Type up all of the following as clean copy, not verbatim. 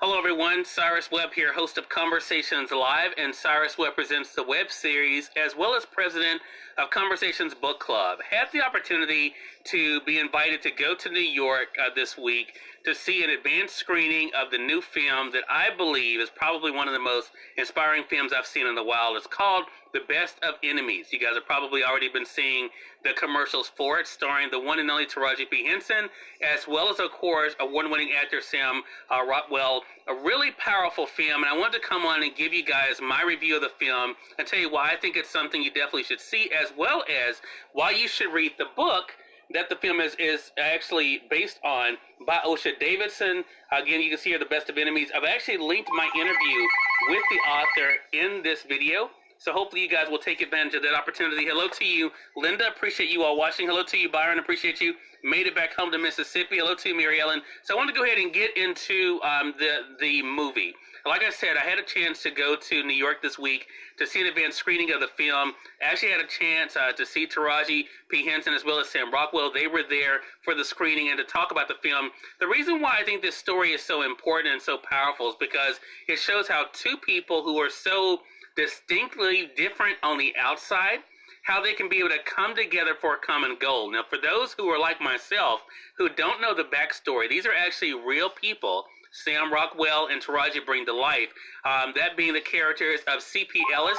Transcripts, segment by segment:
Hello everyone, Cyrus Webb here, host of Conversations Live, and Cyrus Webb presents the web series as well as president of Conversations Book Club. Had the opportunity to be invited to go to New York this week to see an advanced screening of the new film that I believe is probably one of the most inspiring films I've seen in a while. It's called The Best of Enemies. You guys have probably already been seeing the commercials for it, starring the one and only Taraji P. Henson, as well as, of course, award-winning actor Sam Rockwell. A really powerful film, and I wanted to come on and give you guys my review of the film and tell you why I think it's something you definitely should see, as well as why you should read the book that the film is actually based on by Osha Davidson. Again, you can see here, The Best of Enemies. I've actually linked my interview with the author in this video, so hopefully you guys will take advantage of that opportunity. Hello to you, Linda. Appreciate you all watching. Hello to you, Byron. Appreciate you. Made it back home to Mississippi. Hello to you, Mary Ellen. So I want to go ahead and get into the movie. Like I said, I had a chance to go to New York this week to see an advanced screening of the film. I actually had a chance to see Taraji P. Henson as well as Sam Rockwell. They were there for the screening and to talk about the film. The reason why I think this story is so important and so powerful is because it shows how two people who are so distinctly different on the outside, how they can be able to come together for a common goal. Now, for those who are like myself, who don't know the backstory, these are actually real people Sam Rockwell and Taraji bring to life. That being the characters of C.P. Ellis,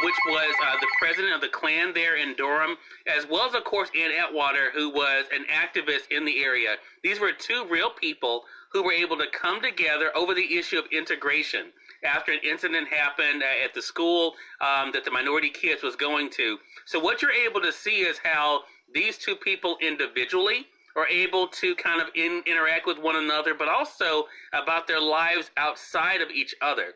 which was the president of the Klan there in Durham, as well as, of course, Ann Atwater, who was an activist in the area. These were two real people who were able to come together over the issue of integration after an incident happened at the school that the minority kids was going to. So what you're able to see is how these two people individually are able to kind of interact with one another, but also about their lives outside of each other.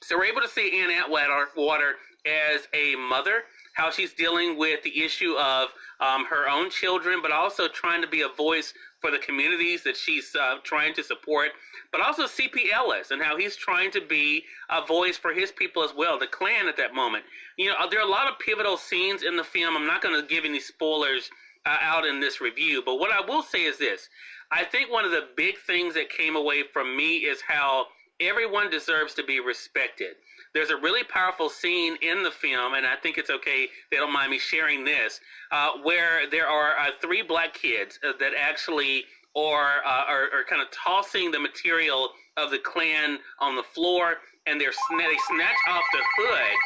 So we're able to see Ann Atwater as a mother, how she's dealing with the issue of her own children, but also trying to be a voice for the communities that she's trying to support, but also C.P. Ellis and how he's trying to be a voice for his people as well, the Klan at that moment. You know, there are a lot of pivotal scenes in the film. I'm not going to give any spoilers out in this review, but what I will say is this. I think one of the big things that came away from me is how everyone deserves to be respected. There's a really powerful scene in the film, and I think it's okay, they don't mind me sharing this, where there are three black kids that actually are kind of tossing the material of the Klan on the floor, and they snatch off the hood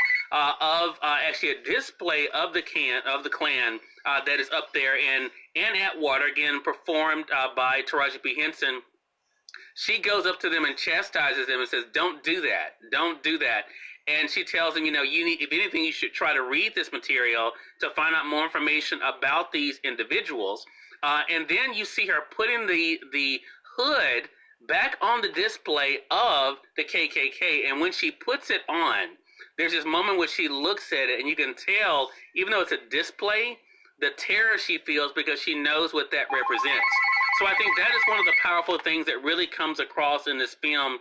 of actually a display of the Klan that is up there. And Ann Atwater, again performed by Taraji P. Henson, she goes up to them and chastises them and says, "Don't do that. Don't do that." And she tells them, you know, you need, if anything, you should try to read this material to find out more information about these individuals. And then you see her putting the hood back on the display of the KKK. And when she puts it on, there's this moment where she looks at it, and you can tell, even though it's a display, the terror she feels because she knows what that represents. So I think that is one of the powerful things that really comes across in this film,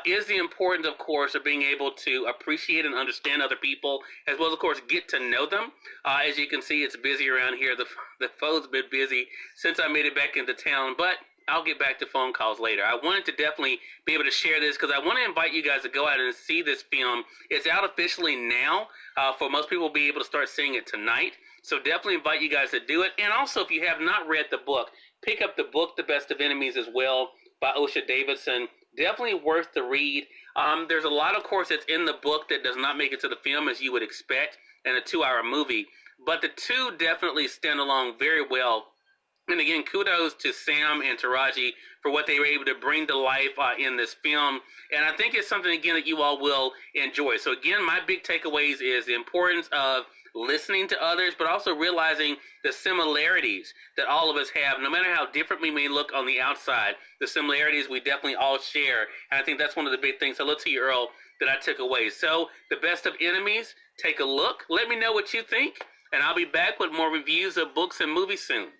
is the importance, of course, of being able to appreciate and understand other people, as well as, of course, get to know them. As you can see, it's busy around here. The phone's been busy since I made it back into town, but I'll get back to phone calls later. I wanted to definitely be able to share this because I want to invite you guys to go out and see this film. It's out officially now. For most people, will be able to start seeing it tonight. So definitely invite you guys to do it. And also, if you have not read the book, pick up the book, The Best of Enemies, as well, by Osha Davidson. Definitely worth the read. There's a lot, of course, that's in the book that does not make it to the film, as you would expect in a 2-hour movie. But the two definitely stand along very well. And again, kudos to Sam and Taraji for what they were able to bring to life in this film. And I think it's something, again, that you all will enjoy. So again, my big takeaways is the importance of listening to others, but also realizing the similarities that all of us have. No matter how different we may look on the outside, the similarities we definitely all share. And I think that's one of the big things, hello to you, Earl, that I took away. So, The Best of Enemies, take a look. Let me know what you think. And I'll be back with more reviews of books and movies soon.